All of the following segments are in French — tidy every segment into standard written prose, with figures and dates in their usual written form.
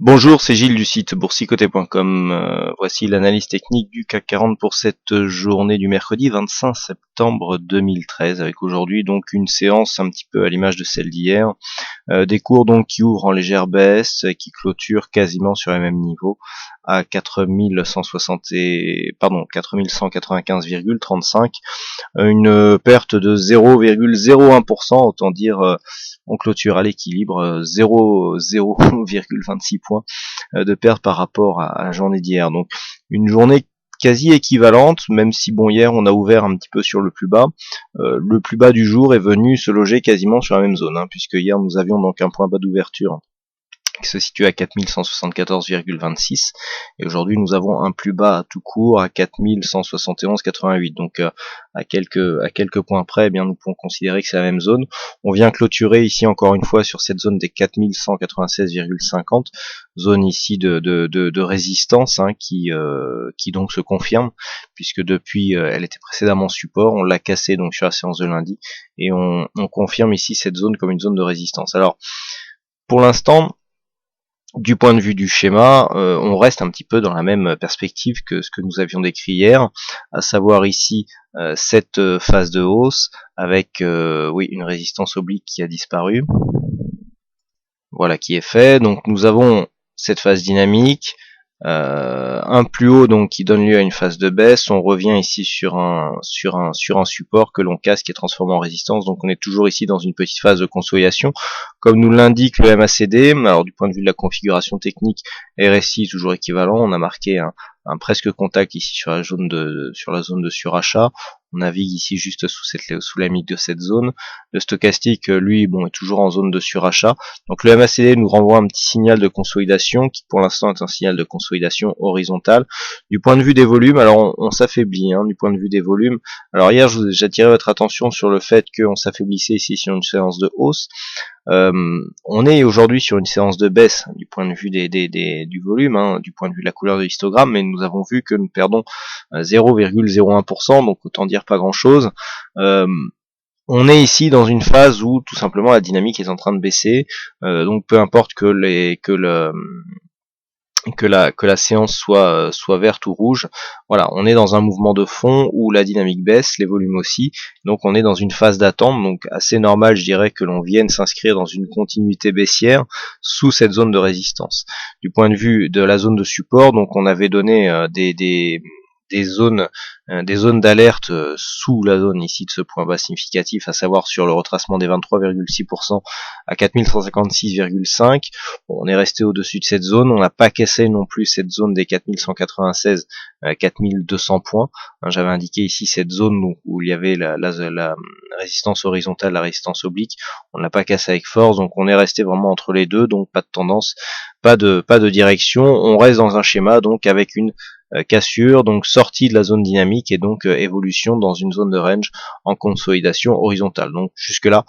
Bonjour, c'est Gilles du site boursicoté.com. Voici l'analyse technique du CAC 40 pour cette journée du mercredi 25 septembre 2013, avec aujourd'hui donc une séance un petit peu à l'image de celle d'hier. Des cours donc qui ouvrent en légère baisse, qui clôturent quasiment sur les mêmes niveaux à 4195,35, une perte de 0,01%, autant dire on clôture à l'équilibre, 0,26 points de perte par rapport à la journée d'hier. Donc une journée quasi équivalente, même si bon, hier on a ouvert un petit peu sur le plus bas. Le plus bas du jour est venu se loger quasiment sur la même zone, puisque hier nous avions donc un point bas d'ouverture qui se situe à 4174,26 et aujourd'hui nous avons un plus bas à tout court à 4171,88. Donc à quelques points près, eh bien nous pouvons considérer que c'est la même zone. On vient clôturer ici encore une fois sur cette zone des 4196,50, zone ici de résistance, qui donc se confirme, puisque depuis elle était précédemment support, on l'a cassé donc sur la séance de lundi et on confirme ici cette zone comme une zone de résistance. Alors pour l'instant, du point de vue du schéma, on reste un petit peu dans la même perspective que ce que nous avions décrit hier, à savoir ici cette phase de hausse avec une résistance oblique qui a disparu. Voilà qui est fait. Donc nous avons cette phase dynamique, un plus haut donc qui donne lieu à une phase de baisse. On revient ici sur un support que l'on casse qui est transformé en résistance. Donc on est toujours ici dans une petite phase de consolidation, comme nous l'indique le MACD. Alors du point de vue de la configuration technique, RSI toujours équivalent. On a marqué un presque contact ici sur la zone de surachat. On navigue ici juste sous la limite de cette zone. Le stochastique, lui, bon, est toujours en zone de surachat. Donc le MACD nous renvoie un petit signal de consolidation qui pour l'instant est un signal de consolidation horizontale. Du point de vue des volumes, alors on s'affaiblit du point de vue des volumes. Alors hier, j'attirais votre attention sur le fait qu'on s'affaiblissait ici sur une séance de hausse. On est aujourd'hui sur une séance de baisse du point de vue du volume, du point de vue de la couleur de l'histogramme, mais nous avons vu que nous perdons 0,01%, donc autant dire pas grand chose. On est ici dans une phase où tout simplement la dynamique est en train de baisser, donc peu importe que la séance soit verte ou rouge, voilà, on est dans un mouvement de fond où la dynamique baisse, les volumes aussi, donc on est dans une phase d'attente, donc assez normal je dirais que l'on vienne s'inscrire dans une continuité baissière sous cette zone de résistance. Du point de vue de la zone de support, donc on avait donné des zones d'alerte sous la zone ici de ce point bas significatif, à savoir sur le retracement des 23,6% à 4156,5. Bon, on est resté au-dessus de cette zone, on n'a pas cassé non plus cette zone des 4196 à 4200 points. J'avais indiqué ici cette zone où il y avait la résistance horizontale, la résistance oblique. On n'a pas cassé avec force, donc on est resté vraiment entre les deux, donc pas de tendance, pas de direction. On reste dans un schéma donc avec une cassure, donc sortie de la zone dynamique et donc évolution dans une zone de range en consolidation horizontale. Donc jusque là,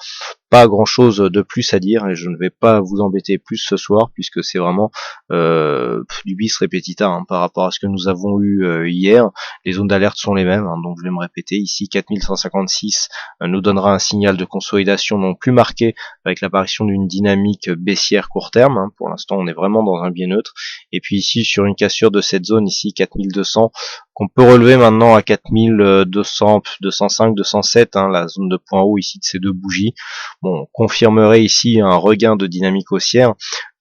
pas grand chose de plus à dire et je ne vais pas vous embêter plus ce soir puisque c'est vraiment du bis repetita par rapport à ce que nous avons eu hier. Les zones d'alerte sont les mêmes, donc je vais me répéter ici. 4156 nous donnera un signal de consolidation donc plus marqué avec l'apparition d'une dynamique baissière court terme. Pour l'instant on est vraiment dans un biais neutre, et puis ici sur une cassure de cette zone ici 4200 qu'on peut relever maintenant à 4200, 205, 207, la zone de point haut ici de ces deux bougies. Bon, on confirmerait ici un regain de dynamique haussière. De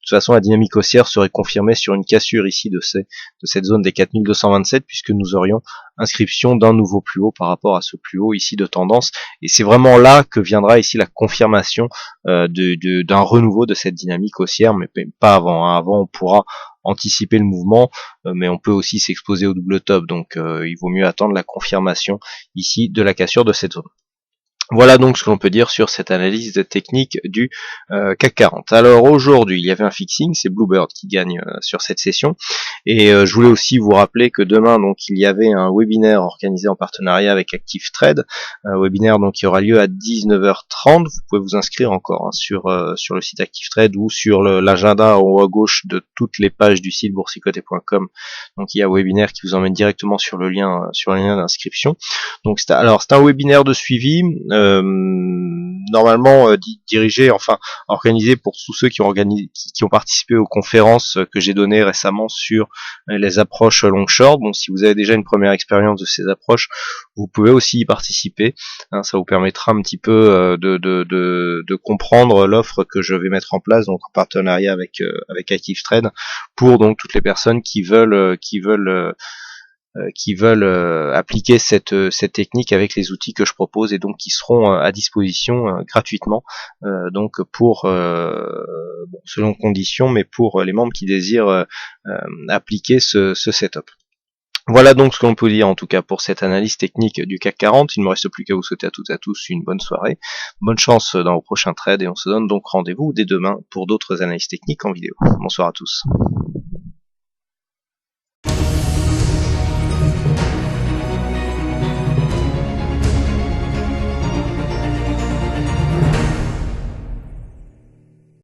toute façon, la dynamique haussière serait confirmée sur une cassure ici de cette zone des 4227, puisque nous aurions inscription d'un nouveau plus haut par rapport à ce plus haut ici de tendance. Et c'est vraiment là que viendra ici la confirmation d'un renouveau de cette dynamique haussière, mais pas avant. Avant, on pourra anticiper le mouvement, mais on peut aussi s'exposer au double top. Donc, il vaut mieux attendre la confirmation ici de la cassure de cette zone. Voilà donc ce que l'on peut dire sur cette analyse technique du CAC 40. Alors aujourd'hui, il y avait un fixing, c'est Bluebird qui gagne sur cette session. Et je voulais aussi vous rappeler que demain, donc, il y avait un webinaire organisé en partenariat avec Active Trade, un webinaire donc qui aura lieu à 19h30. Vous pouvez vous inscrire encore sur le site Active Trade ou sur l'agenda en haut à gauche de toutes les pages du site boursicoté.com. Donc il y a un webinaire qui vous emmène directement sur le lien d'inscription. Donc c'est un webinaire de suivi. normalement dirigé, enfin organisé pour tous ceux qui ont participé aux conférences que j'ai données récemment sur les approches long short. Bon, si vous avez déjà une première expérience de ces approches, vous pouvez aussi y participer. Hein, ça vous permettra un petit peu de comprendre l'offre que je vais mettre en place, donc en partenariat avec Active Trade, pour donc toutes les personnes qui veulent appliquer cette technique avec les outils que je propose et donc qui seront à disposition gratuitement donc pour bon, selon conditions, mais pour les membres qui désirent appliquer ce setup. Voilà donc ce qu'on peut dire en tout cas pour cette analyse technique du CAC 40. Il ne me reste plus qu'à vous souhaiter à toutes et à tous une bonne soirée, bonne chance dans vos prochains trades et on se donne donc rendez-vous dès demain pour d'autres analyses techniques en vidéo. Bonsoir à tous.